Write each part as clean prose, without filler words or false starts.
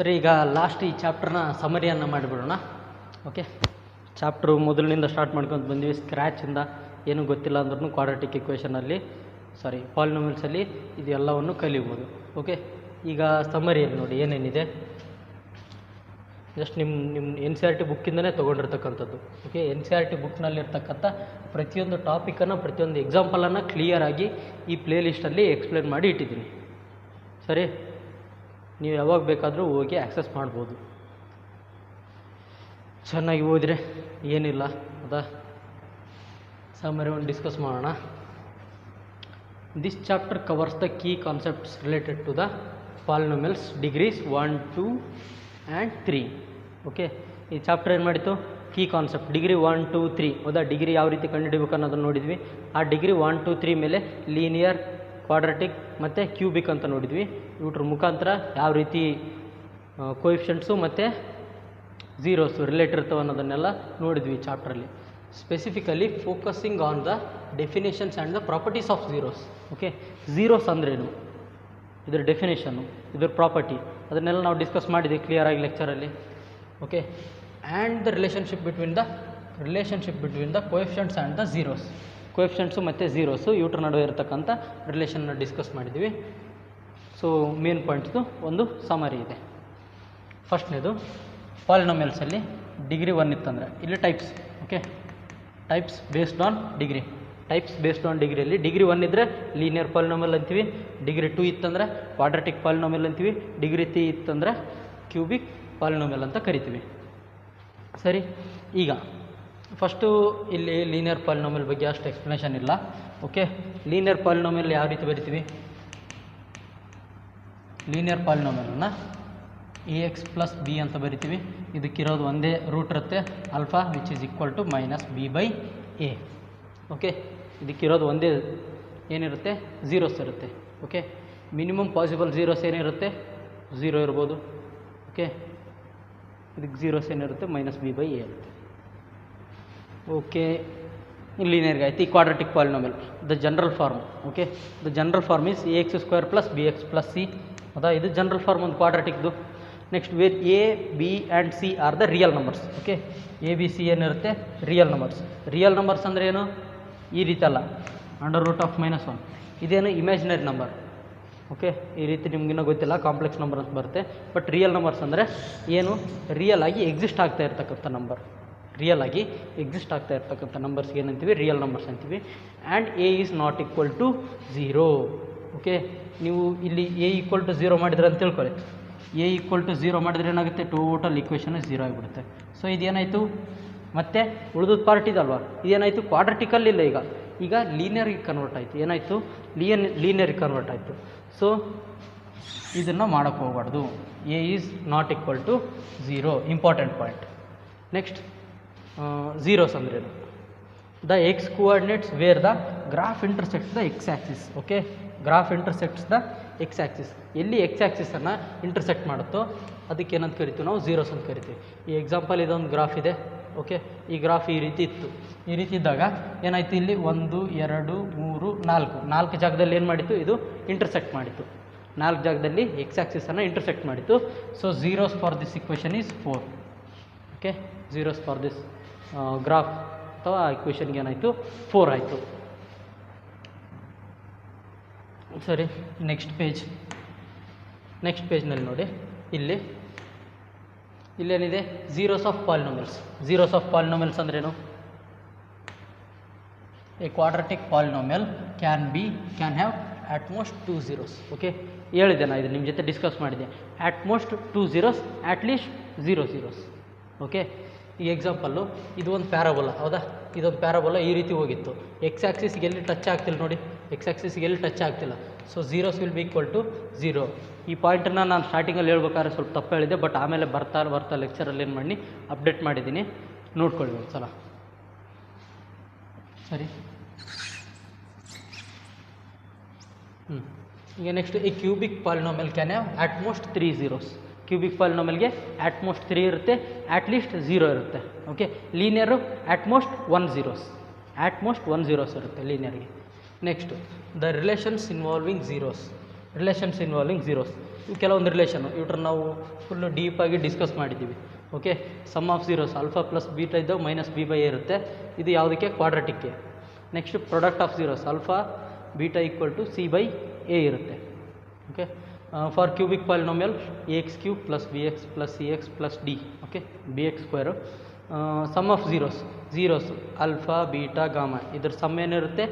ಸರಿ, ಈಗ ಲಾಸ್ಟ್ ಈ ಚಾಪ್ಟರ್ನ ಸಮರಿಯನ್ನು ಮಾಡಿಬಿಡೋಣ. ಓಕೆ, ಚಾಪ್ಟ್ರು ಮೊದಲಿನಿಂದ ಸ್ಟಾರ್ಟ್ ಮಾಡ್ಕೊಂಡು ಬಂದ್ವಿ. ಸ್ಕ್ರ್ಯಾಚಿಂದ ಏನೂ ಗೊತ್ತಿಲ್ಲ ಅಂದ್ರೂ ಕ್ವಾಡ್ರಾಟಿಕ್ ಇಕ್ವೇಷನಲ್ಲಿ ಪಾಲಿನೋಮಿಯಲ್ಸಲ್ಲಿ ಇದೆಲ್ಲವನ್ನು ಕಲಿಬೋದು. ಓಕೆ, ಈಗ ಸಮರಿಯಲ್ಲಿ ನೋಡಿ ಏನೇನಿದೆ. ಜಸ್ಟ್ ನಿಮ್ಮ ಎನ್ ಸಿ ಆರ್ ಟಿ ಬುಕ್ಕಿಂದನೇ ತೊಗೊಂಡಿರ್ತಕ್ಕಂಥದ್ದು. Okay, N C R T ಬುಕ್ನಲ್ಲಿರ್ತಕ್ಕಂಥ ಪ್ರತಿಯೊಂದು ಟಾಪಿಕನ್ನು, ಪ್ರತಿಯೊಂದು ಎಕ್ಸಾಂಪಲನ್ನು ಕ್ಲಿಯರಾಗಿ ಈ ಪ್ಲೇ ಲಿಸ್ಟಲ್ಲಿ ಎಕ್ಸ್ಪ್ಲೇನ್ ಮಾಡಿ ಇಟ್ಟಿದ್ದೀನಿ. ಸರಿ, ನೀವು ಯಾವಾಗ ಬೇಕಾದರೂ ಹೋಗಿ ಆ್ಯಕ್ಸಸ್ ಮಾಡ್ಬೋದು. ಚೆನ್ನಾಗಿ ಓದಿದ್ರೆ ಏನಿಲ್ಲ ಅದಾ. ಸಮರಿ ಒಂದು ಡಿಸ್ಕಸ್ ಮಾಡೋಣ. This chapter covers the key concepts related to the polynomials degrees 1, 2 and 3. Okay, ಈ ಚಾಪ್ಟರ್ ಏನು ಮಾಡಿತ್ತು? Key concept degree 1, 2, 3. ಹೌದಾ, ಡಿಗ್ರಿ ಯಾವ ರೀತಿ ಕಂಡುಹಿಡಬೇಕು ಅನ್ನೋದನ್ನು ನೋಡಿದ್ವಿ. ಆ ಡಿಗ್ರಿ 1, 2, 3 ಮೇಲೆ ಲೀನಿಯರ್, ಕ್ವಾಡ್ರಾಟಿಕ್ ಮತ್ತು ಕ್ಯೂಬಿಕ್ ಅಂತ ನೋಡಿದ್ವಿ. ಇವ್ರ ಮುಖಾಂತರ ಯಾವ ರೀತಿ ಕೋಎಫಿಷಿಯಂಟ್ಸು ಮತ್ತು ಝೀರೋಸು ರಿಲೇಟ್ ಇರ್ತವೆ ಅನ್ನೋದನ್ನೆಲ್ಲ ನೋಡಿದ್ವಿ ಈ ಚಾಪ್ಟ್ರಲ್ಲಿ. Specifically focusing on the definitions and the properties of zeros. Okay, zeros ಅಂದ್ರೇನು, ಇದ್ರ ಡೆಫಿನೇಷನ್ನು, ಇದ್ರ ಪ್ರಾಪರ್ಟಿ, ಅದನ್ನೆಲ್ಲ ನಾವು ಡಿಸ್ಕಸ್ ಮಾಡಿದ್ವಿ ಕ್ಲಿಯರಾಗಿ ಲೆಕ್ಚರಲ್ಲಿ. Okay, and the relationship between the coefficients and the zeros. Coefficients ಮತ್ತು ಝೀರೋಸು ಇವ್ರ ನಡುವೆ ಇರತಕ್ಕಂಥ ರಿಲೇಷನ್ನ ಡಿಸ್ಕಸ್ ಮಾಡಿದ್ವಿ. ಸೊ ಮೇನ್ ಪಾಯಿಂಟ್ಸ್ದು ಒಂದು ಸಮರಿ ಇದೆ. ಫಸ್ಟ್ನೇದು, ಪಾಲಿನೋಮಿಯಲ್ಸಲ್ಲಿ ಡಿಗ್ರಿ 1 ಇತ್ತಂದರೆ ಇಲ್ಲಿ types. Okay, types based on degree. Types based on ಡಿಗ್ರಿಯಲ್ಲಿ ಡಿಗ್ರಿ 1 ಇದ್ದರೆ ಲೀನಿಯರ್ ಪಾಲಿನೋಮಿಯಲ್ ಅಂತೀವಿ, ಡಿಗ್ರಿ 2 ಇತ್ತಂದರೆ ಕ್ವಾಡ್ರಾಟಿಕ್ ಪಾಲಿನೋಮಿಯಲ್ ಅಂತೀವಿ, ಡಿಗ್ರಿ 3 ಇತ್ತಂದರೆ ಕ್ಯೂಬಿಕ್ ಪಾಲಿನೋಮಿಯಲ್ ಅಂತ ಕರಿತೀವಿ. ಸರಿ, ಈಗ ಫಸ್ಟು ಇಲ್ಲಿ ಲೀನಿಯರ್ ಪಾಲಿನೋಮಿಯಲ್ ಬಗ್ಗೆ ಅಷ್ಟು ಎಕ್ಸ್ಪ್ಲನೇಷನ್ ಇಲ್ಲ. ಓಕೆ, ಲೀನಿಯರ್ ಪಾಲಿನೋಮಿಯಲ್ ಯಾವ ರೀತಿ ಬರಿತೀವಿ? ಲೀನಿಯರ್ ಪಾಲಿನೋಮಿಯಲನ್ನು AX + B ಅಂತ ಬರಿತೀವಿ. ಇದಕ್ಕಿರೋದು ಒಂದೇ ರೂಟ್ ಇರುತ್ತೆ, alpha which is equal to -B/A. Okay, ಇದಕ್ಕಿರೋದು ಒಂದೇ ಏನಿರುತ್ತೆ? ಝೀರೋಸ್ ಇರುತ್ತೆ. ಓಕೆ, ಮಿನಿಮಮ್ ಪಾಸಿಬಲ್ ಝೀರೋಸ್ ಏನಿರುತ್ತೆ? 0 ಇರ್ಬೋದು. ಓಕೆ, ಇದಕ್ಕೆ ಝೀರೋಸ್ ಏನಿರುತ್ತೆ? -B/A ಇರುತ್ತೆ. ಓಕೆ, ಲೀನಿಯರ್ಗೆ ಆಯ್ತು. ಈ ಕ್ವಾಡ್ರಾಟಿಕ್ ಪಾಲಿನೋಮಿಯಲ್ ದ general form. Okay, the general form is AX² + BX + C. ಹೌದಾ, ಇದು ಜನರಲ್ ಫಾರ್ಮ್ ಒಂದು ಕ್ವಾಡ್ರಾಟಿಕ್ದು. Next, where A, B and C are the real numbers. Okay, A, B, C ಏನಿರುತ್ತೆ? Real numbers. ರಿಯಲ್ ನಂಬರ್ಸ್ ಅಂದರೆ ಏನು? ಈ ರೀತಿ ಅಲ್ಲ, √(-1). ಇದೇನು? Imaginary number. ಓಕೆ, ಈ ರೀತಿ ನಿಮಗಿನ್ನೂ ಗೊತ್ತಿಲ್ಲ, ಕಾಂಪ್ಲೆಕ್ಸ್ ನಂಬರ್ ಅಂತ ಬರುತ್ತೆ. ಬಟ್ ರಿಯಲ್ ನಂಬರ್ಸ್ ಅಂದರೆ ಏನು? ರಿಯಲ್ ಆಗಿ ಎಕ್ಸಿಸ್ಟ್ ಆಗ್ತಾ ಇರ್ತಕ್ಕಂಥ ನಂಬರ್. ರಿಯಲ್ ಆಗಿ ಎಕ್ಸಿಸ್ಟ್ ಆಗ್ತಾ ಇರ್ತಕ್ಕಂಥ ನಂಬರ್ಸ್ಗೆ ಏನಂತೀವಿ? ರಿಯಲ್ ನಂಬರ್ಸ್ ಅಂತೀವಿ. And A is not equal to 0. Okay, ನೀವು ಇಲ್ಲಿ A = 0 ಮಾಡಿದ್ರೆ ಅಂತ ತಿಳ್ಕೊಳ್ಳಿ. A = 0 ಮಾಡಿದ್ರೆ ಏನಾಗುತ್ತೆ? ಟೋಟಲ್ ಈಕ್ವೇಷನ್ 0 ಆಗಿಬಿಡುತ್ತೆ. ಸೊ ಇದೇನಾಯಿತು? ಮತ್ತೆ ಉಳಿದ ಪಾರ್ಟ್ ಇದಲ್ವಾ, ಇದೇನಾಯಿತು? ಕ್ವಾಡ್ರಾಟಿಕಲ್ ಇಲ್ಲ, ಈಗ ಲೀನಿಯರ್ಗೆ ಕನ್ವರ್ಟ್ ಆಯಿತು. ಏನಾಯಿತು? ಲೀನಿಯರ್ಗೆ ಕನ್ವರ್ಟ್ ಆಯಿತು. ಸೊ ಇದನ್ನು ಮಾಡೋಕ್ಕೆ ಹೋಗಬಾರ್ದು. A is not equal to 0, important point. Next, zeros ಅಂದ್ರೇನು? The X coordinates where the graph intersects the X axis. Okay, graph intersects the X axis. ಎಲ್ಲಿ ಎಕ್ಸ್ ಆ್ಯಕ್ಸಿಸನ್ನು ಇಂಟರ್ಸೆಕ್ಟ್ ಮಾಡುತ್ತೋ ಅದಕ್ಕೆ ಏನಂತ ಕರಿತೀವಿ? ನಾವು ಝೀರೋಸ್ ಅಂತ ಕರಿತೀವಿ. ಈ ಎಕ್ಸಾಂಪಲ್ ಇದೊಂದು ಗ್ರಾಫ್ ಇದೆ. ಓಕೆ, ಈ ಗ್ರಾಫ್ ಈ ರೀತಿ ಇತ್ತು. ಈ ರೀತಿ ಇದ್ದಾಗ ಏನಾಯಿತು? ಇಲ್ಲಿ 1, 2, 3, 4 ಜಾಗದಲ್ಲಿ ಏನು ಮಾಡಿತ್ತು? ಇದು ಇಂಟರ್ಸೆಕ್ಟ್ ಮಾಡಿತ್ತು. 4 ಜಾಗದಲ್ಲಿ ಎಕ್ಸ್ ಆ್ಯಕ್ಸಿಸನ್ನು ಇಂಟರ್ಸೆಕ್ಟ್ ಮಾಡಿತ್ತು. So zeros for this equation is 4. Okay, zeros for this graph ಅಥವಾ ಇಕ್ವೇಷನ್ಗೆ ಏನಾಯಿತು? 4 ಆಯಿತು. ಸರಿ, ನೆಕ್ಸ್ಟ್ ಪೇಜ್ನಲ್ಲಿ ನೋಡಿ, ಇಲ್ಲೇನಿದೆ? Zeros of polynomials. Zeros of polynomials ಅಂದ್ರೇನು? A quadratic polynomial can have at most 2 zeros. Okay, ಹೇಳಿದೆ ನಾನು, ಇದು ನಿಮ್ಮ ಜೊತೆ ಡಿಸ್ಕಸ್ ಮಾಡಿದೆ. At most 2 zeros, at least 0 zeros. Okay, ಈ ಎಕ್ಸಾಂಪಲ್ಲು ಇದು ಒಂದು ಪ್ಯಾರಾಬೋಲಾ. ಹೌದಾ, ಇದೊಂದು ಪ್ಯಾರಾಬೋಲಾ ಈ ರೀತಿ ಹೋಗಿತ್ತು. ಎಕ್ಸ್ ಆ್ಯಕ್ಸಿಸ್ಗೆ ಎಲ್ಲಿ ಟಚ್ ಆಗ್ತಿಲ್ಲ ನೋಡಿ, ಎಕ್ಸ್ ಆ್ಯಕ್ಸಿಸ್ಗೆ ಎಲ್ಲಿ ಟಚ್ ಆಗ್ತಿಲ್ಲ. So zeros will be equal to 0. ಈ ಪಾಯಿಂಟನ್ನು ನಾನು ಸ್ಟಾರ್ಟಿಂಗಲ್ಲಿ ಹೇಳ್ಬೇಕಾದ್ರೆ ಸ್ವಲ್ಪ ತಪ್ಪು ಹೇಳಿದೆ, ಬಟ್ ಆಮೇಲೆ ಬರ್ತಾ ಲೆಕ್ಚರಲ್ಲಿ ಏನು ಮಾಡಿ ಅಪ್ಡೇಟ್ ಮಾಡಿದ್ದೀನಿ, ನೋಡ್ಕೊಳ್ಳಿ ಒಂದು ಸಲ. ಸರಿ, ಈಗ ನೆಕ್ಸ್ಟ್, ಈ cubic polynomial can have at most 3 zeros. Cubic ಪಾಲಿನೋಮಿಯಲ್ಗೆ ಅಟ್ ಮೋಸ್ಟ್ 3 ಇರುತ್ತೆ, ಅಟ್ ಲೀಸ್ಟ್ 0 ಇರುತ್ತೆ. Okay, linear at most 1 zeros. ಇರುತ್ತೆ ಲೀನಿಯರ್ಗೆ. Next, the relations involving zeros. ಇವು ಕೆಲವೊಂದು ರಿಲೇಷನು ಇವ್ರನ್ನ ನಾವು ಫುಲ್ಲು ಡೀಪಾಗಿ ಡಿಸ್ಕಸ್ ಮಾಡಿದ್ದೀವಿ. Okay, sum of zeros alpha plus beta ಇದ್ದವು ಮೈನಸ್ ಬಿ ಬೈ ಎ ಇರುತ್ತೆ. ಇದು ಯಾವುದಕ್ಕೆ? ಕ್ವಾಡ್ರಾಟಿಕ್ಗೆ. Next product of zeros alpha beta equal to C by A ಇರುತ್ತೆ. Okay, for cubic polynomial A X cube plus B X plus C X plus D. Okay, B X square. Sum of zeros alpha beta gamma ಇದ್ರ sum ಏನಿರುತ್ತೆ?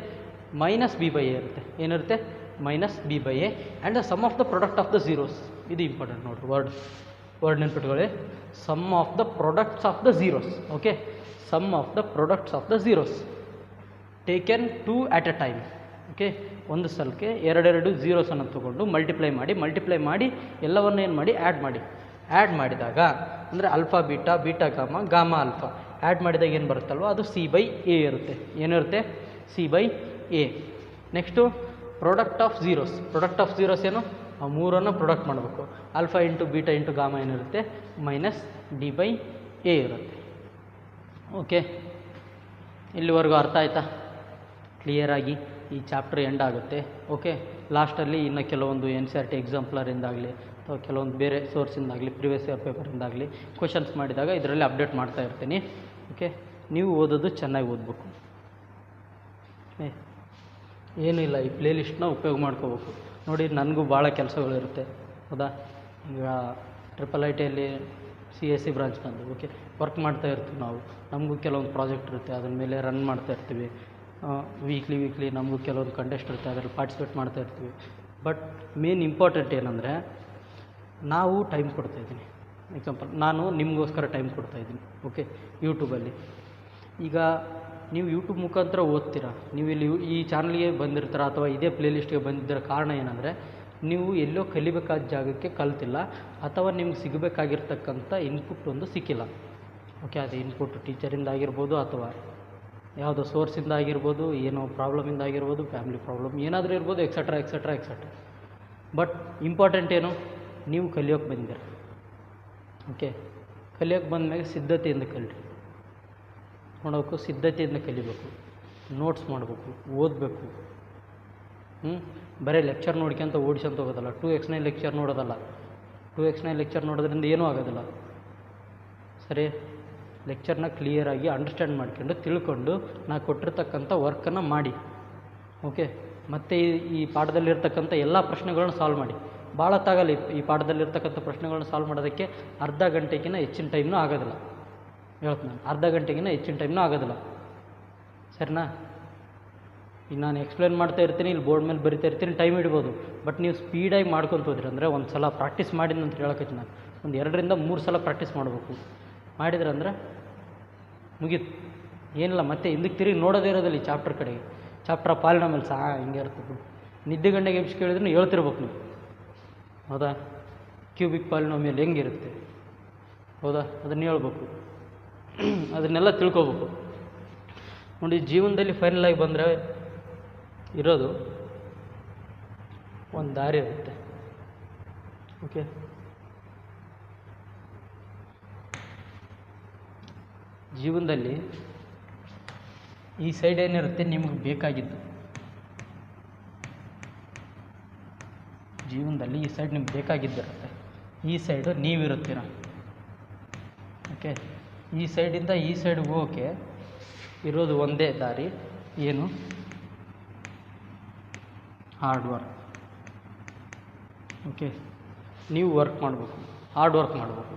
Minus B by A ಇರುತ್ತೆ. ಏನಿರುತ್ತೆ? Minus B by A. And the sum of the product of the zeros. ಇದು important ನೋಡಿರಿ, word ನೆನ್ಪಿಟ್ಕೊಳ್ಳಿ. Sum of the products of the zeros. Okay, sum of the products of the zeros ಟೇಕೆನ್ 2 at a time. Okay, ಒಂದು ಸಲಕ್ಕೆ ಎರಡೆರಡು ಝೀರೋಸನ್ನು ತೊಗೊಂಡು multiply ಮಾಡಿ ಎಲ್ಲವನ್ನು ಏನು ಮಾಡಿ? ಆ್ಯಡ್ ಮಾಡಿದಾಗ ಅಂದರೆ alpha beta, beta gamma, gamma alpha add ಮಾಡಿದಾಗ ಏನು ಬರುತ್ತಲ್ವ ಅದು ಸಿ ಬೈ ಎ ಇರುತ್ತೆ. ಏನಿರುತ್ತೆ? C by A. Next product of zeros ಏನು? ಆ ಮೂರನ್ನು ಪ್ರಾಡಕ್ಟ್ ಮಾಡಬೇಕು. Alpha into beta into gamma ಏನಿರುತ್ತೆ? ಮೈನಸ್ ಡಿ ಬೈ ಎ ಇರುತ್ತೆ. ಓಕೆ, ಇಲ್ಲಿವರೆಗೂ ಅರ್ಥ ಆಯ್ತಾ? ಕ್ಲಿಯರಾಗಿ ಈ ಚಾಪ್ಟರ್ ಎಂಡ್ ಆಗುತ್ತೆ. ಓಕೆ, ಲಾಸ್ಟಲ್ಲಿ ಇನ್ನು ಕೆಲವೊಂದು NCERT ಎಕ್ಸಾಂಪ್ಲರಿಂದಾಗಲಿ ಅಥವಾ ಕೆಲವೊಂದು ಬೇರೆ ಸೋರ್ಸಿಂದಾಗಲಿ ಪ್ರಿವಿಯಸ್ ಇಯರ್ ಪೇಪರಿಂದಾಗಲಿ ಕ್ವಶನ್ಸ್ ಮಾಡಿದಾಗ ಇದರಲ್ಲಿ ಅಪ್ಡೇಟ್ ಮಾಡ್ತಾ ಇರ್ತೀನಿ. ಓಕೆ, ನೀವು ಓದೋದು ಚೆನ್ನಾಗಿ ಓದಬೇಕು. ಏನೂ ಇಲ್ಲ, ಈ ಪ್ಲೇ ಲಿಸ್ಟ್ನ ಉಪಯೋಗ ಮಾಡ್ಕೋಬೇಕು. ನೋಡಿ, ನನಗೂ ಭಾಳ ಕೆಲಸಗಳಿರುತ್ತೆ, ಹೌದಾ? ಈಗ IIITಯಲ್ಲಿ CSE ಬ್ರಾಂಚ್ ನಂದು. ಓಕೆ, ವರ್ಕ್ ಮಾಡ್ತಾ ಇರ್ತೀವಿ ನಾವು. ನಮಗೂ ಕೆಲವೊಂದು ಪ್ರಾಜೆಕ್ಟ್ ಇರುತ್ತೆ, ಅದ್ರ ಮೇಲೆ ರನ್ ಮಾಡ್ತಾ ಇರ್ತೀವಿ. ವೀಕ್ಲಿ ನಮಗೂ ಕೆಲವೊಂದು ಕಂಟೆಸ್ಟ್ ಇರುತ್ತೆ, ಅದರಲ್ಲಿ ಪಾರ್ಟಿಸಿಪೇಟ್ ಮಾಡ್ತಾ ಇರ್ತೀವಿ. ಬಟ್ ಮೇನ್ ಇಂಪಾರ್ಟೆಂಟ್ ಏನಂದರೆ ನಾವು ಟೈಮ್ ಕೊಡ್ತಾಯಿದ್ದೀನಿ. ಎಕ್ಸಾಂಪಲ್, ನಾನು ನಿಮಗೋಸ್ಕರ ಟೈಮ್ ಕೊಡ್ತಾಯಿದ್ದೀನಿ. ಓಕೆ, ಯೂಟ್ಯೂಬಲ್ಲಿ. ಈಗ ನೀವು ಯೂಟ್ಯೂಬ್ ಮುಖಾಂತರ ಓದ್ತೀರಾ, ನೀವು ಇಲ್ಲಿ ಈ ಚಾನಲ್ಗೆ ಬಂದಿರ್ತೀರ ಅಥವಾ ಇದೇ ಪ್ಲೇ ಲಿಸ್ಟ್ಗೆ ಬಂದಿದ್ದರ ಕಾರಣ ಏನಂದರೆ ನೀವು ಎಲ್ಲೋ ಕಲಿಬೇಕಾದ ಜಾಗಕ್ಕೆ ಕಲ್ತಿಲ್ಲ ಅಥವಾ ನಿಮ್ಗೆ ಸಿಗಬೇಕಾಗಿರ್ತಕ್ಕಂಥ ಇನ್ಪುಟ್ ಒಂದು ಸಿಕ್ಕಿಲ್ಲ. ಓಕೆ, ಅದು ಇನ್ಪುಟ್ ಟೀಚರಿಂದ ಆಗಿರ್ಬೋದು ಅಥವಾ ಯಾವುದೋ ಸೋರ್ಸಿಂದ ಆಗಿರ್ಬೋದು, ಏನೋ ಪ್ರಾಬ್ಲಮಿಂದ ಆಗಿರ್ಬೋದು, ಫ್ಯಾಮಿಲಿ ಪ್ರಾಬ್ಲಮ್ ಏನಾದರೂ ಇರ್ಬೋದು, ಎಕ್ಸೆಟ್ರಾ. ಬಟ್ ಇಂಪಾರ್ಟೆಂಟ್ ಏನು? ನೀವು ಕಲಿಯೋಕ್ಕೆ ಬಂದಿರ. ಓಕೆ, ಕಲಿಯೋಕ್ಕೆ ಬಂದಮೇಲೆ ಸಿದ್ಧತೆಯಿಂದ ಕಲಿರಿ. ನೋಡೋಕ್ಕೂ ಸಿದ್ಧತೆಯಿಂದ ಕಲಿಬೇಕು, ನೋಟ್ಸ್ ಮಾಡಬೇಕು, ಓದಬೇಕು. ಬರೀ ಲೆಕ್ಚರ್ ನೋಡ್ಕೊಂತ ಓಡಿಸಂತ ಹೋಗೋದಲ್ಲ. 2x9 lecture ನೋಡೋದಲ್ಲ. 2x9 ಲೆಕ್ಚರ್ ನೋಡೋದ್ರಿಂದ ಏನೂ ಆಗೋದಿಲ್ಲ. ಸರಿ, ಲೆಕ್ಚರ್ನ ಕ್ಲಿಯರಾಗಿ ಅಂಡರ್ಸ್ಟ್ಯಾಂಡ್ ಮಾಡ್ಕೊಂಡು ತಿಳ್ಕೊಂಡು ನಾ ಕೊಟ್ಟಿರ್ತಕ್ಕಂಥ ವರ್ಕನ್ನು ಮಾಡಿ. ಓಕೆ, ಮತ್ತು ಈ ಪಾಠದಲ್ಲಿರ್ತಕ್ಕಂಥ ಎಲ್ಲ ಪ್ರಶ್ನೆಗಳನ್ನ ಸಾಲ್ವ್ ಮಾಡಿ. ಭಾಳ ತಾಗಲ್ಲ ಈ ಪಾಠದಲ್ಲಿರ್ತಕ್ಕಂಥ ಪ್ರಶ್ನೆಗಳನ್ನ ಸಾಲ್ವ್ ಮಾಡೋದಕ್ಕೆ ಅರ್ಧ ಗಂಟೆಗಿಂತ ಹೆಚ್ಚಿನ ಟೈಮ್ನೂ ಆಗೋದಿಲ್ಲ. ಹೇಳ್ತೀನಿ ನಾನು, ಅರ್ಧ ಗಂಟೆಗಿಂತ ಹೆಚ್ಚಿನ ಟೈಮ್ನೂ ಆಗೋದಿಲ್ಲ. ಸರಿನಾ? ಈಗ ನಾನು ಎಕ್ಸ್ಪ್ಲೇನ್ ಮಾಡ್ತಾ ಇರ್ತೀನಿ, ಇಲ್ಲಿ ಬೋರ್ಡ್ ಮೇಲೆ ಬರಿತಾ ಇರ್ತೀನಿ, ಟೈಮ್ ಇಡ್ಬೋದು. ಬಟ್ ನೀವು ಸ್ಪೀಡಾಗಿ ಮಾಡ್ಕೊತ ಹೋದ್ರಿ ಅಂದರೆ ಒಂದು ಸಲ ಪ್ರಾಕ್ಟೀಸ್ ಮಾಡಿದ ಅಂತ ಹೇಳಕತ್ತೀನಿ ನಾನು. ಒಂದು 2 ರಿಂದ 3 ಸಲ ಪ್ರಾಕ್ಟೀಸ್ ಮಾಡಬೇಕು. ಮಾಡಿದ್ರೆ ಅಂದರೆ ಮುಗೀತು, ಏನಿಲ್ಲ. ಮತ್ತೆ ಹಿಂದಕ್ಕೆ ತಿರುಗಿ ನೋಡೋದೇ ಇರೋದಿಲ್ಲ ಈ ಚಾಪ್ಟರ್ ಕಡೆಗೆ. ಚಾಪ್ಟರ್ ಪಾಲಿನೋಮಿಯಲ್ ಹಿಂಗೆ ಇರ್ತದೆ. ನಿದ್ದೆ ಗಂಟೆಗೆ ಎಬ್ಸಿ ಕೇಳಿದ್ರೆ ಹೇಳ್ತಿರ್ಬೇಕು ನೀವು, ಹೌದಾ? ಕ್ಯೂಬಿಕ್ ಪಾಲಿನೋಮಿಯಲ್ ಹೆಂಗಿರುತ್ತೆ, ಹೌದಾ? ಅದನ್ನು ಹೇಳ್ಬೇಕು, ಅದನ್ನೆಲ್ಲ ತಿಳ್ಕೊಬೇಕು. ನೋಡಿ, ಜೀವನದಲ್ಲಿ ಫೈನಲಾಗಿ ಬಂದರೆ ಇರೋದು ಒಂದು ದಾರಿ ಇರುತ್ತೆ. ಓಕೆ, ಜೀವನದಲ್ಲಿ ಈ ಸೈಡ್ ಏನಿರುತ್ತೆ ನಿಮಗೆ ಬೇಕಾಗಿದ್ದು. ಜೀವನದಲ್ಲಿ ಈ ಸೈಡ್ ನಿಮ್ಗೆ ಬೇಕಾಗಿದ್ದಿರುತ್ತೆ, ಈ ಸೈಡು ನೀವಿರುತ್ತೀರ. ಓಕೆ, ಈ ಸೈಡಿಂದ ಈ ಸೈಡ್ಗೆ ಹೋಗೋಕ್ಕೆ ಇರೋದು ಒಂದೇ ದಾರಿ. ಏನು? Hard work. ಓಕೆ, ನೀವು ವರ್ಕ್ ಮಾಡಬೇಕು, ಹಾರ್ಡ್ ವರ್ಕ್ ಮಾಡಬೇಕು.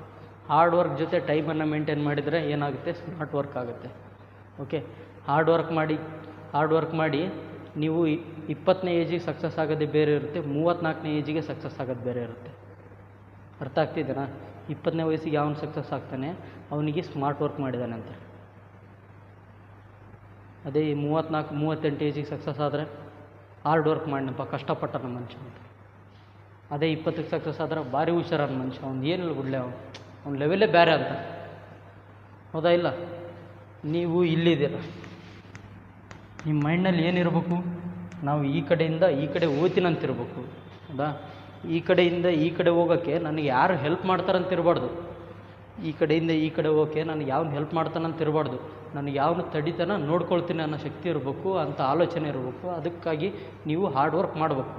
ಹಾರ್ಡ್ ವರ್ಕ್ ಜೊತೆ ಟೈಮನ್ನು ಮೇಂಟೈನ್ ಮಾಡಿದರೆ ಏನಾಗುತ್ತೆ? ಸ್ಮಾರ್ಟ್ ವರ್ಕ್ ಆಗುತ್ತೆ. ಓಕೆ, ಹಾರ್ಡ್ ವರ್ಕ್ ಮಾಡಿ ನೀವು 20ನೇ ಏಜಿಗೆ ಸಕ್ಸಸ್ ಆಗೋದೇ ಬೇರೆ ಇರುತ್ತೆ, 34ನೇ ಏಜಿಗೆ ಸಕ್ಸಸ್ ಆಗೋದು ಬೇರೆ ಇರುತ್ತೆ. ಅರ್ಥ ಆಗ್ತಿದ್ದೀನಾ? 20ನೇ ವಯಸ್ಸಿಗೆ ಯಾವನು ಸಕ್ಸಸ್ ಆಗ್ತಾನೆ ಅವನಿಗೆ ಸ್ಮಾರ್ಟ್ ವರ್ಕ್ ಮಾಡಿದ್ದಾನೆ ಅಂತ. ಅದೇ 34-38 ಏಜಿಗೆ ಸಕ್ಸಸ್ ಆದರೆ ಹಾರ್ಡ್ ವರ್ಕ್ ಮಾಡಿನಪ್ಪ, ಕಷ್ಟಪಟ್ಟ ನಮ್ಮ ಮನುಷ್ಯ ಅಂತ. ಅದೇ 20ಕ್ಕೆ ಸಕ್ಸಸ್ ಆದರೆ ಭಾರಿ ಹುಷಾರಾದ ಮನುಷ್ಯ, ಅವ್ನು ಏನಿಲ್ಲ ಬಿಡಲೆ, ಅವ್ನ ಲೆವೆಲ್ಲೇ ಬೇರೆ ಅಂತ. ಹೌದಾ? ಇಲ್ಲ, ನೀವು ಇಲ್ಲಿದ್ದೀರ, ನಿಮ್ಮ ಮೈಂಡ್ನಲ್ಲಿ ಏನಿರಬೇಕು? ನಾವು ಈ ಕಡೆಯಿಂದ ಈ ಕಡೆ ಓದ್ತೀನಂತಿರ್ಬೇಕು. ಹೌದಾ? ಈ ಕಡೆಯಿಂದ ಈ ಕಡೆ ಹೋಗೋಕ್ಕೆ ನನಗೆ ಯಾರು ಹೆಲ್ಪ್ ಮಾಡ್ತಾರಂತಿರಬಾರ್ದು. ಈ ಕಡೆಯಿಂದ ಈ ಕಡೆ ಹೋಗೋಕ್ಕೆ ನನಗೆ ಯಾವನು ಹೆಲ್ಪ್ ಮಾಡ್ತಾನಂತಿರಬಾರ್ದು. ನನಗೆ ಯಾವನು ತಡಿತಾನ ನೋಡ್ಕೊಳ್ತೀನಿ ಅನ್ನೋ ಶಕ್ತಿ ಇರಬೇಕು, ಅಂಥ ಆಲೋಚನೆ ಇರಬೇಕು. ಅದಕ್ಕಾಗಿ ನೀವು ಹಾರ್ಡ್ ವರ್ಕ್ ಮಾಡಬೇಕು.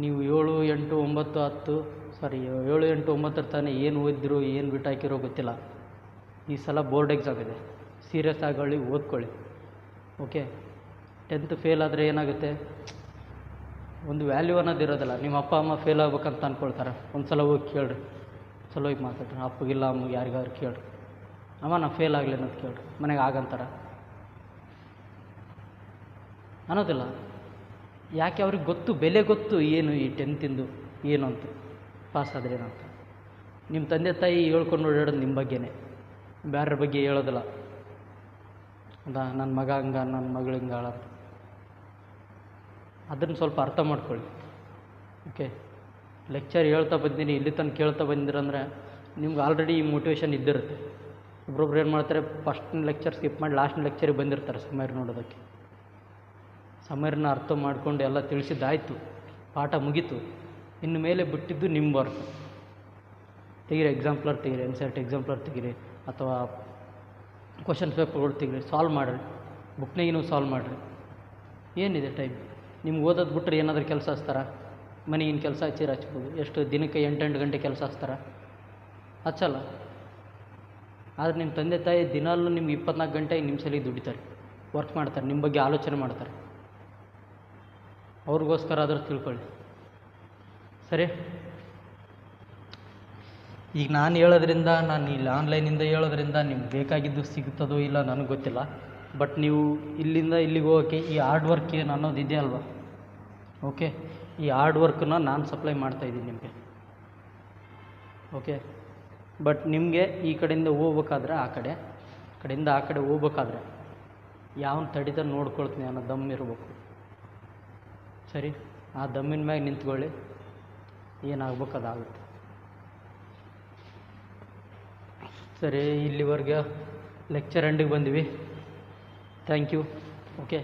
ನೀವು 7, 8, 9, 10 ಸಾರಿ 7, 8, 9 ತಾನೇ ಏನು ಓದಿದ್ರು ಏನು ಬಿಟ್ಟು ಹಾಕಿರೋ ಗೊತ್ತಿಲ್ಲ. ಈ ಸಲ ಬೋರ್ಡ್ ಎಕ್ಸಾಮ್ ಇದೆ, ಸೀರಿಯಸ್ ಆಗಿ ಓದ್ಕೊಳ್ಳಿ. ಓಕೆ, 10th ಫೇಲ್ ಆದರೆ ಏನಾಗುತ್ತೆ, ಒಂದು ವ್ಯಾಲ್ಯೂ ಅನ್ನೋದು ಇರೋದಿಲ್ಲ. ನಿಮ್ಮ ಅಪ್ಪ ಅಮ್ಮ ಫೇಲ್ ಆಗ್ಬೇಕಂತ ಅಂದ್ಕೊಳ್ತಾರೆ. ಒಂದು ಸಲ ಹೋಗಿ ಕೇಳ್ರಿ, ಚಲೋ ಹೋಗಿ ಮಾತಾಡ್ರಿ, ಅಪ್ಪಗಿಲ್ಲ ಅಮ್ಮಗೆ ಯಾರಿಗಾದ್ರು ಕೇಳ್ರಿ, ಅಮ್ಮ ನಾ ಫೇಲ್ ಆಗಲಿ ಅನ್ನೋದು ಕೇಳ್ರಿ, ಮನೆಗೆ ಆಗಂತಾರ ಅನ್ನೋದಿಲ್ಲ. ಯಾಕೆ ಅವ್ರಿಗೆ ಗೊತ್ತು, ಬೆಲೆ ಗೊತ್ತು ಏನು ಈ 10th ಏನು ಅಂತ, ಪಾಸ್ ಆದರೆ ಏನಂತ. ನಿಮ್ಮ ತಂದೆ ತಾಯಿ ಹೇಳ್ಕೊಂಡು ಓಡಾಡೋದು ನಿಮ್ಮ ಬಗ್ಗೆನೇ, ಬೇರೆಯವ್ರ ಬಗ್ಗೆ ಹೇಳೋದಿಲ್ಲ. ಹೌದಾ, ನನ್ನ ಮಗ ಹಂಗ, ನನ್ನ ಮಗಳು ಹಿಂಗಾಳ ಅಂತ. ಅದನ್ನು ಸ್ವಲ್ಪ ಅರ್ಥ ಮಾಡ್ಕೊಳ್ಳಿ. ಓಕೆ, ಲೆಕ್ಚರ್ ಹೇಳ್ತಾ ಬಂದೀನಿ, ಇಲ್ಲಿ ತನಕ ಕೇಳ್ತಾ ಬಂದಿರಂದರೆ ನಿಮ್ಗೆ ಆಲ್ರೆಡಿ ಈ ಮೋಟಿವೇಶನ್ ಇದ್ದಿರುತ್ತೆ. ಒಬ್ರೊಬ್ರು ಏನು ಮಾಡ್ತಾರೆ, ಫಸ್ಟ್ನ ಲೆಕ್ಚರ್ ಸ್ಕಿಪ್ ಮಾಡಿ ಲಾಸ್ಟ್ನ ಲೆಕ್ಚರಿಗೆ ಬಂದಿರ್ತಾರೆ ಸಮಯರ್ ನೋಡೋದಕ್ಕೆ. ಸಮಯರನ್ನ ಅರ್ಥ ಮಾಡ್ಕೊಂಡು ಎಲ್ಲ ತಿಳಿಸಿದ್ದಾಯಿತು, ಪಾಠ ಮುಗೀತು, ಇನ್ನು ಮೇಲೆ ಬಿಟ್ಟಿದ್ದು ನಿಮ್ಮ ವರ್ಕ್. ತೆಗೀರಿ, ಎಕ್ಸಾಂಪ್ಲರ್ ತೆಗೀರಿ, NCERT ಎಕ್ಸಾಂಪ್ಲರ್ ತೆಗೀರಿ, ಅಥವಾ ಕ್ವಶನ್ ಪೇಪರ್ಗಳು ತೆಗೀರಿ, ಸಾಲ್ವ್ ಮಾಡಿರಿ, ಬುಕ್ನಾಗಿನೂ ಸಾಲ್ವ್ ಮಾಡಿರಿ. ಏನಿದೆ ಟೈಮ್, ನಿಮ್ಗೆ ಓದೋದು ಬಿಟ್ಟರೆ ಏನಾದರೂ ಕೆಲಸ ಹಚ್ತಾರ? ಮನೆಗಿನ ಕೆಲಸ ಹಚ್ಬೋದು. ಎಷ್ಟು ದಿನಕ್ಕೆ 8 ಗಂಟೆ ಕೆಲಸ ಹಚ್ತಾರ? ಹಚ್ಚಲ್ಲ. ಆದರೆ ನಿಮ್ಮ ತಂದೆ ತಾಯಿ ದಿನಾಲೂ ನಿಮ್ಗೆ 24 ಗಂಟೆ ನಿಮಿಷದಲ್ಲಿ ದುಡಿತಾರೆ, ವರ್ಕ್ ಮಾಡ್ತಾರೆ, ನಿಮ್ಮ ಬಗ್ಗೆ ಆಲೋಚನೆ ಮಾಡ್ತಾರೆ. ಅವ್ರಿಗೋಸ್ಕರ ಆದರೂ ತಿಳ್ಕೊಳ್ಳಿ. ಸರಿ, ಈಗ ನಾನು ಹೇಳೋದ್ರಿಂದ, ನಾನು ಇಲ್ಲಿ ಆನ್ಲೈನಿಂದ ಹೇಳೋದ್ರಿಂದ ನಿಮ್ಗೆ ಬೇಕಾಗಿದ್ದು ಸಿಗ್ತದೋ ಇಲ್ಲ ನನಗೆ ಗೊತ್ತಿಲ್ಲ. ಬಟ್ ನೀವು ಇಲ್ಲಿಂದ ಇಲ್ಲಿಗೆ ಹೋಗೋಕ್ಕೆ ಈ ಹಾರ್ಡ್ ವರ್ಕ್ ಏನು ಅನ್ನೋದು ಇದೆ ಅಲ್ವಾ? ಓಕೆ, ಈ ಹಾರ್ಡ್ ವರ್ಕನ್ನ ನಾನು ಸಪ್ಲೈ ಮಾಡ್ತಾಯಿದ್ದೀನಿ ನಿಮಗೆ. ಓಕೆ, ಬಟ್ ನಿಮಗೆ ಈ ಕಡೆಯಿಂದ ಹೋಗ್ಬೇಕಾದ್ರೆ ಆ ಕಡೆಯಿಂದ ಆ ಕಡೆ ಹೋಗ್ಬೇಕಾದ್ರೆ ಯಾವನ ತಡಿತ ನೋಡ್ಕೊಳ್ತೀನಿ ಅನ್ನೋ ದಮ್ ಇರಬೇಕು. ಸರಿ, ಆ ದಮ್ಮಿನ ಮ್ಯಾಗ ನಿಂತ್ಕೊಳ್ಳಿ, ಏನಾಗ್ಬೇಕು ಅದಾಗುತ್ತೆ. ಸರಿ, ಇಲ್ಲಿವರೆಗೆ ಲೆಕ್ಚರ್ ಎಂಡಿಗೆ ಬಂದ್ವಿ. Thank you. ಓಕೆ,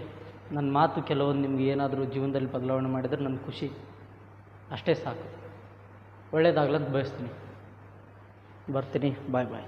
ನನ್ನ ಮಾತು ಕೆಲವೊಂದು ನಿಮ್ಗೆ ಏನಾದರೂ ಜೀವನದಲ್ಲಿ ಬದಲಾವಣೆ ಮಾಡಿದರೆ ನನ್ನ ಖುಷಿ, ಅಷ್ಟೇ ಸಾಕು. ಒಳ್ಳೆಯದಾಗ್ಲಂತ ಬಯಸ್ತೀನಿ. ಬರ್ತೀನಿ. ಬಾಯ್ ಬಾಯ್.